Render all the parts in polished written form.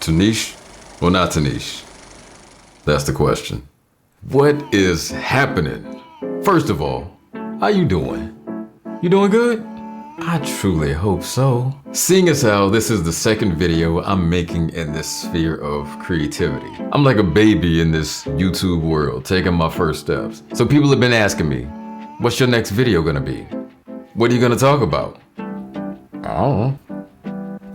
To niche or not to niche? That's the question. What is happening? First of all, how you doing? You doing good? I truly hope so. Seeing as how this is the second video I'm making in this sphere of creativity. I'm like a baby in this YouTube world, taking my first steps. So people have been asking me, what's your next video gonna be? What are you gonna talk about? I don't know.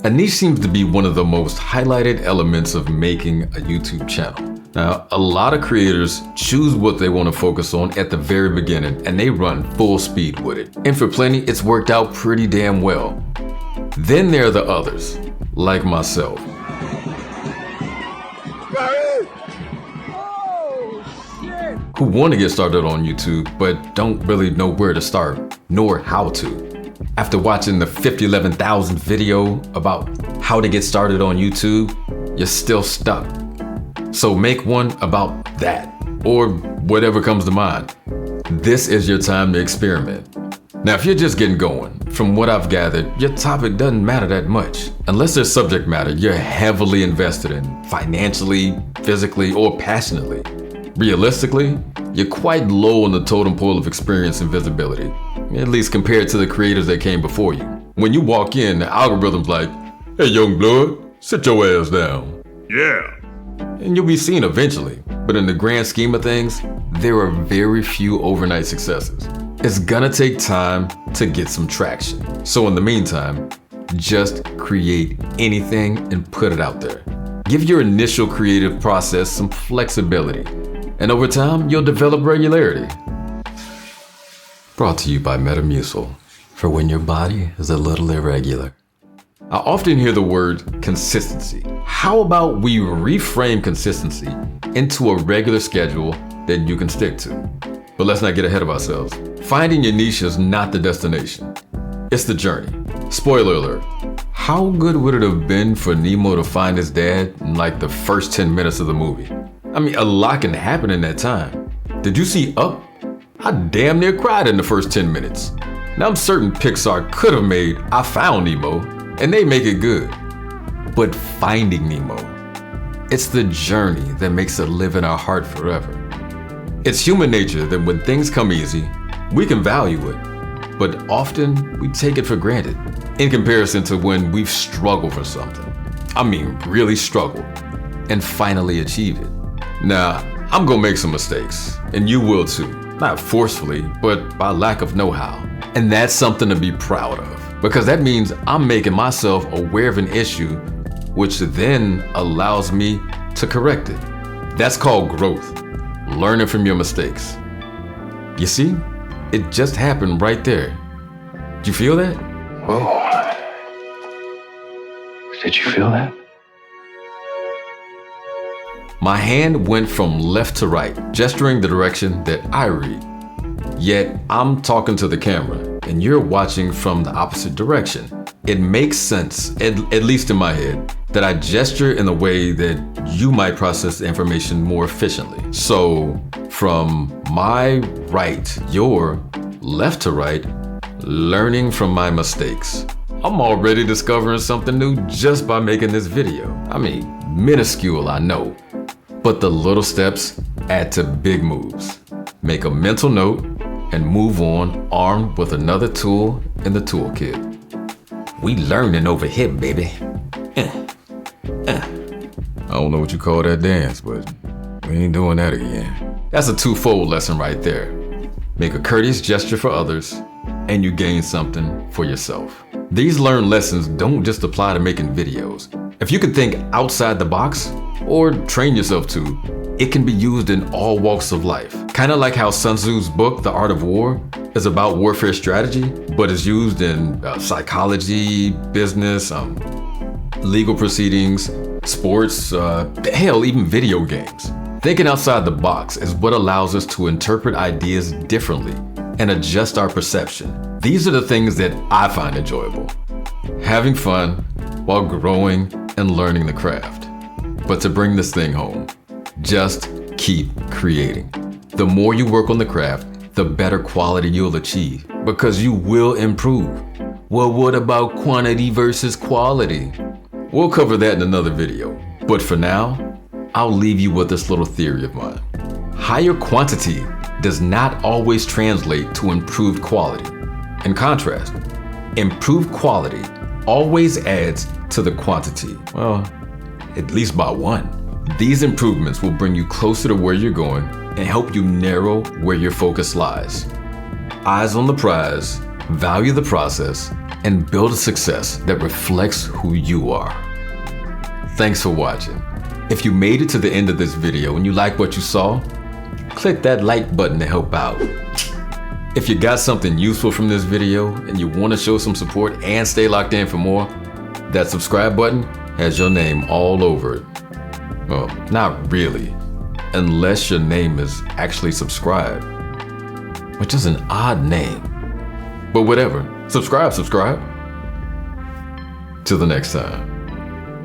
A niche seems to be one of the most highlighted elements of making a YouTube channel. Now, a lot of creators choose what they want to focus on at the very beginning and they run full speed with it. And for plenty, it's worked out pretty damn well. Then there are the others, like myself. Who want to get started on YouTube, but don't really know where to start, nor how to. After watching the 11,000 video about how to get started on YouTube, you're still stuck. So make one about that, or whatever comes to mind. This is your time to experiment. Now, if you're just getting going, from what I've gathered, your topic doesn't matter that much. Unless there's subject matter you're heavily invested in, financially, physically, or passionately. Realistically, you're quite low on the totem pole of experience and visibility, at least compared to the creators that came before you. When you walk in, the algorithm's like, hey young blood, sit your ass down. Yeah. And you'll be seen eventually, but in the grand scheme of things, there are very few overnight successes. It's gonna take time to get some traction. So in the meantime, just create anything and put it out there. Give your initial creative process some flexibility, and over time, you'll develop regularity. Brought to you by Metamucil, for when your body is a little irregular. I often hear the word consistency. How about we reframe consistency into a regular schedule that you can stick to? But let's not get ahead of ourselves. Finding your niche is not the destination. It's the journey. Spoiler alert. How good would it have been for Nemo to find his dad in like the first 10 minutes of the movie? I mean, a lot can happen in that time. Did you see Up? I damn near cried in the first 10 minutes. Now I'm certain Pixar could have made I Found Nemo, and they make it good. But finding Nemo, it's the journey that makes it live in our heart forever. It's human nature that when things come easy, we can value it, but often we take it for granted in comparison to when we've struggled for something. I mean, really struggled, and finally achieved it. Now, I'm gonna make some mistakes, and you will too. Not forcefully, but by lack of know-how. And that's something to be proud of, because that means I'm making myself aware of an issue, which then allows me to correct it. That's called growth, learning from your mistakes. You see, it just happened right there. Did you feel that? Whoa. Did you feel that? My hand went from left to right, gesturing the direction that I read. Yet I'm talking to the camera and you're watching from the opposite direction. It makes sense, at least in my head, that I gesture in a way that you might process the information more efficiently. So from my right, your left to right, learning from my mistakes. I'm already discovering something new just by making this video. I mean, minuscule, I know. But the little steps add to big moves. Make a mental note and move on armed with another tool in the toolkit. We learning over here, baby. I don't know what you call that dance, but we ain't doing that again. That's a twofold lesson right there. Make a courteous gesture for others, and you gain something for yourself. These learned lessons don't just apply to making videos. If you can think outside the box, or train yourself to, it can be used in all walks of life. Kind of like how Sun Tzu's book, The Art of War, is about warfare strategy, but is used in psychology, business, legal proceedings, sports, hell, even video games. Thinking outside the box is what allows us to interpret ideas differently and adjust our perception. These are the things that I find enjoyable. Having fun while growing and learning the craft. But to bring this thing home, just keep creating. The more you work on the craft, the better quality you'll achieve, because you will improve. Well, what about quantity versus quality? We'll cover that in another video. But for now, I'll leave you with this little theory of mine. Higher quantity does not always translate to improved quality. In contrast, improved quality always adds to the quantity. Well, at least by one. These improvements will bring you closer to where you're going and help you narrow where your focus lies. Eyes on the prize, value the process, and build a success that reflects who you are. Thanks for watching. If you made it to the end of this video and you like what you saw, click that like button to help out. If you got something useful from this video and you want to show some support and stay locked in for more, that subscribe button has your name all over it. Well, not really, unless your name is actually subscribed, which is an odd name. But whatever, subscribe. Till the next time.